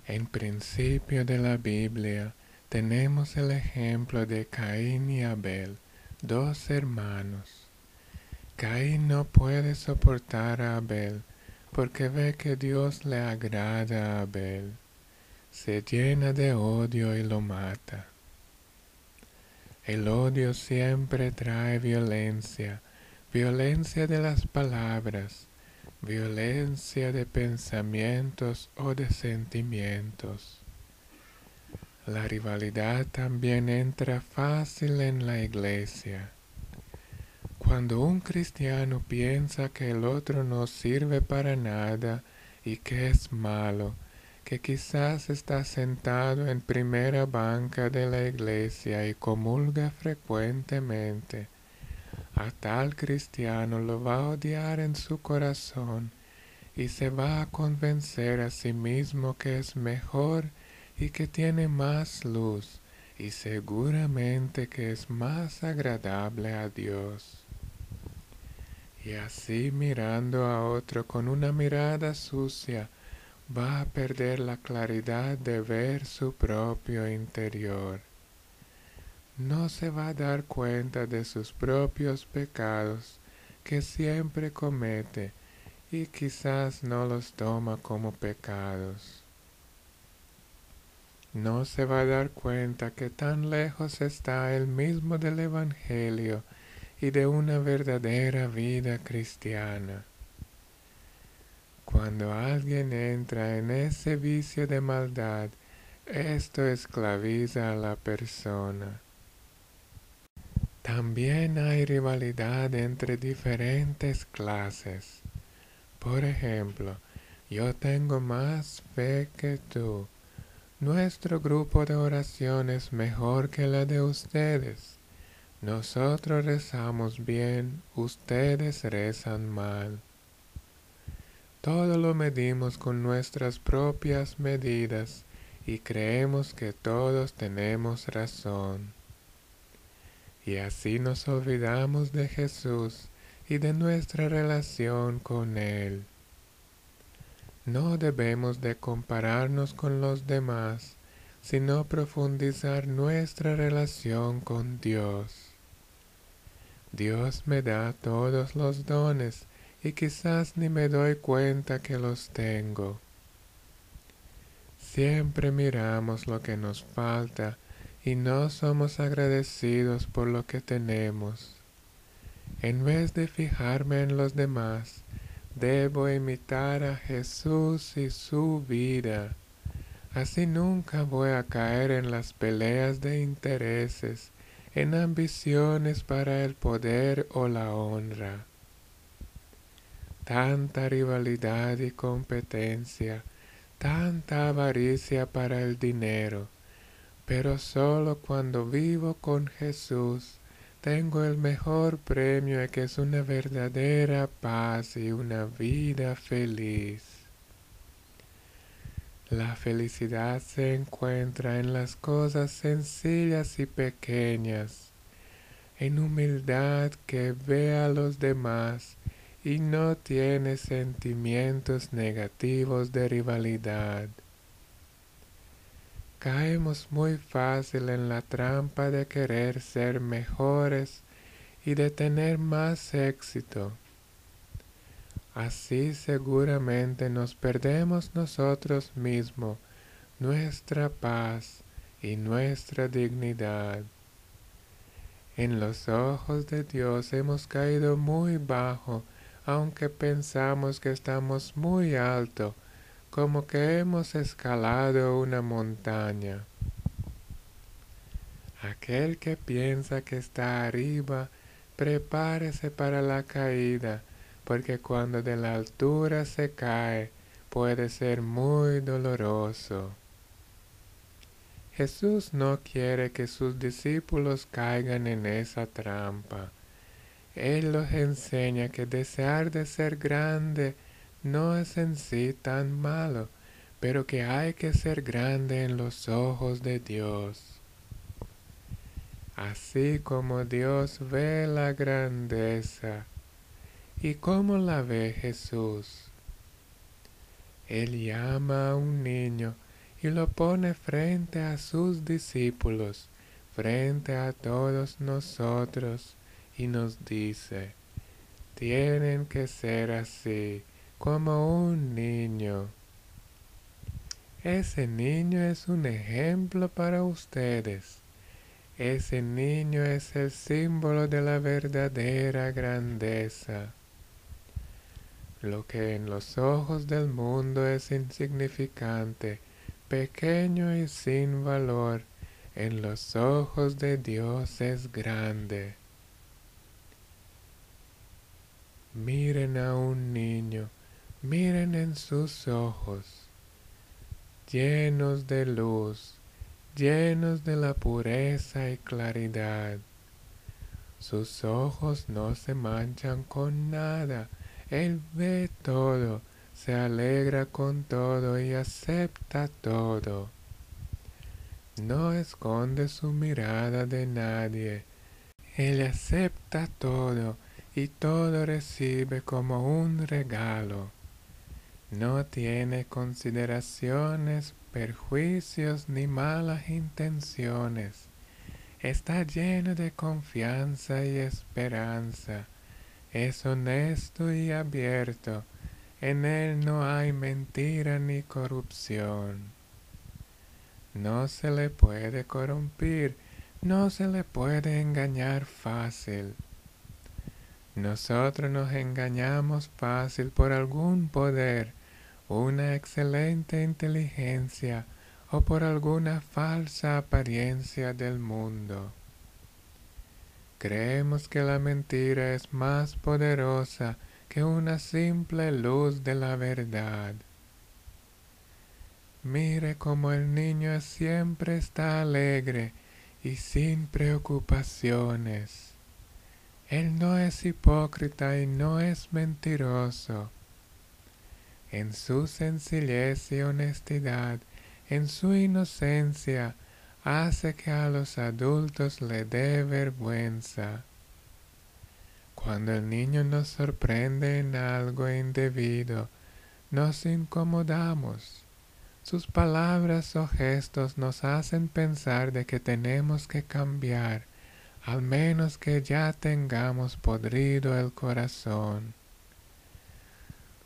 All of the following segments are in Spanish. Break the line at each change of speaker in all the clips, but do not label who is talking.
En principio de la Biblia tenemos el ejemplo de Caín y Abel, dos hermanos. Caín no puede soportar a Abel porque ve que Dios le agrada a Abel. Se llena de odio y lo mata. El odio siempre trae violencia, violencia de las palabras, violencia de pensamientos o de sentimientos. La rivalidad también entra fácil en la iglesia. Cuando un cristiano piensa que el otro no sirve para nada y que es malo, que quizás está sentado en primera banca de la iglesia y comulga frecuentemente, a tal cristiano lo va a odiar en su corazón y se va a convencer a sí mismo que es mejor y que tiene más luz y seguramente que es más agradable a Dios. Y así mirando a otro con una mirada sucia, va a perder la claridad de ver su propio interior. No se va a dar cuenta de sus propios pecados que siempre comete y quizás no los toma como pecados. No se va a dar cuenta que tan lejos está él mismo del Evangelio y de una verdadera vida cristiana. Cuando alguien entra en ese vicio de maldad, esto esclaviza a la persona. También hay rivalidad entre diferentes clases. Por ejemplo, yo tengo más fe que tú. Nuestro grupo de oración es mejor que la de ustedes. Nosotros rezamos bien, ustedes rezan mal. Todo lo medimos con nuestras propias medidas y creemos que todos tenemos razón. Y así nos olvidamos de Jesús y de nuestra relación con Él. No debemos de compararnos con los demás, sino profundizar nuestra relación con Dios. Dios me da todos los dones y quizás ni me doy cuenta que los tengo. Siempre miramos lo que nos falta y no somos agradecidos por lo que tenemos. En vez de fijarme en los demás, debo imitar a Jesús y su vida. Así nunca voy a caer en las peleas de intereses, en ambiciones para el poder o la honra. Tanta rivalidad y competencia, tanta avaricia para el dinero, pero solo cuando vivo con Jesús tengo el mejor premio que es una verdadera paz y una vida feliz. La felicidad se encuentra en las cosas sencillas y pequeñas, en humildad que ve a los demás y no tiene sentimientos negativos de rivalidad. Caemos muy fácil en la trampa de querer ser mejores y de tener más éxito. Así seguramente nos perdemos nosotros mismos, nuestra paz y nuestra dignidad. En los ojos de Dios hemos caído muy bajo, aunque pensamos que estamos muy alto, como que hemos escalado una montaña. Aquel que piensa que está arriba, prepárese para la caída, porque cuando de la altura se cae, puede ser muy doloroso. Jesús no quiere que sus discípulos caigan en esa trampa. Él los enseña que desear de ser grande no es en sí tan malo, pero que hay que ser grande en los ojos de Dios. Así como Dios ve la grandeza. ¿Y cómo la ve Jesús? Él llama a un niño y lo pone frente a sus discípulos, frente a todos nosotros, y nos dice: tienen que ser así, como un niño. Ese niño es un ejemplo para ustedes. Ese niño es el símbolo de la verdadera grandeza. Lo que en los ojos del mundo es insignificante, pequeño y sin valor, en los ojos de Dios es grande. Miren a un niño, miren en sus ojos, llenos de luz, llenos de la pureza y claridad. Sus ojos no se manchan con nada. Él ve todo, se alegra con todo y acepta todo. No esconde su mirada de nadie. Él acepta todo y todo recibe como un regalo. No tiene consideraciones, perjuicios ni malas intenciones. Está lleno de confianza y esperanza. Es honesto y abierto. En él no hay mentira ni corrupción. No se le puede corrompir, no se le puede engañar fácil. Nosotros nos engañamos fácil por algún poder, una excelente inteligencia o por alguna falsa apariencia del mundo. Creemos que la mentira es más poderosa que una simple luz de la verdad. Mire cómo el niño siempre está alegre y sin preocupaciones. Él no es hipócrita y no es mentiroso. En su sencillez y honestidad, en su inocencia, hace que a los adultos le dé vergüenza. Cuando el niño nos sorprende en algo indebido, nos incomodamos. Sus palabras o gestos nos hacen pensar de que tenemos que cambiar, al menos que ya tengamos podrido el corazón.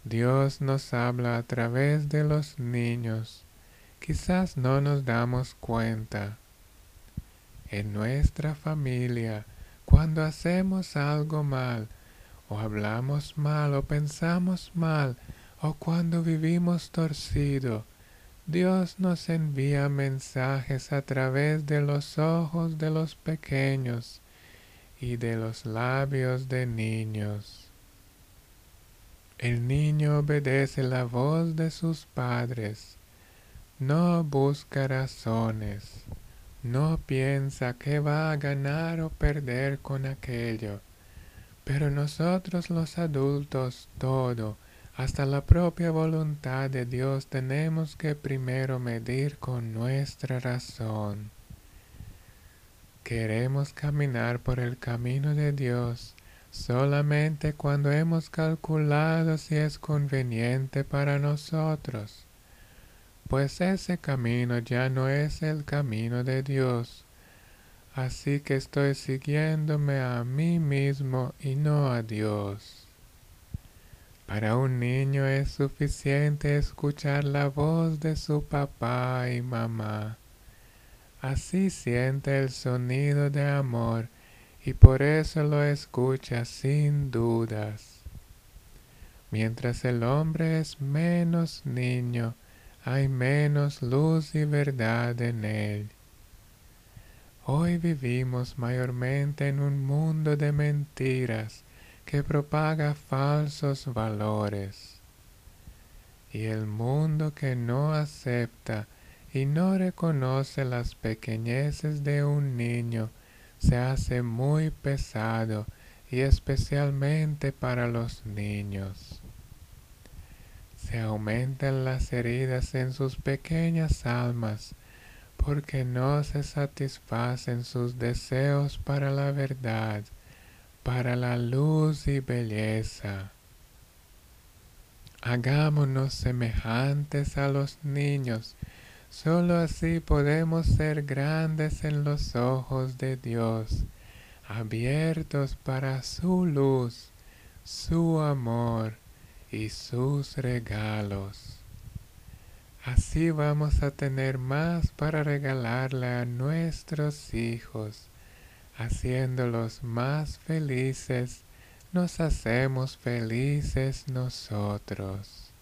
Dios nos habla a través de los niños. Quizás no nos damos cuenta. En nuestra familia, cuando hacemos algo mal, o hablamos mal, o pensamos mal, o cuando vivimos torcido, Dios nos envía mensajes a través de los ojos de los pequeños y de los labios de niños. El niño obedece la voz de sus padres. No busca razones, no piensa que va a ganar o perder con aquello, pero nosotros los adultos todo, hasta la propia voluntad de Dios tenemos que primero medir con nuestra razón. Queremos caminar por el camino de Dios solamente cuando hemos calculado si es conveniente para nosotros. Pues ese camino ya no es el camino de Dios, así que estoy siguiéndome a mí mismo y no a Dios. Para un niño es suficiente escuchar la voz de su papá y mamá. Así siente el sonido de amor y por eso lo escucha sin dudas. Mientras el hombre es menos niño, hay menos luz y verdad en él. Hoy vivimos mayormente en un mundo de mentiras que propaga falsos valores. Y el mundo que no acepta y no reconoce las pequeñeces de un niño se hace muy pesado y especialmente para los niños. Se aumentan las heridas en sus pequeñas almas porque no se satisfacen sus deseos para la verdad, para la luz y belleza. Hagámonos semejantes a los niños, Solo así podemos ser grandes en los ojos de Dios, abiertos para su luz, su amor y sus regalos. Así vamos a tener más para regalarle a nuestros hijos. Haciéndolos más felices, nos hacemos felices nosotros.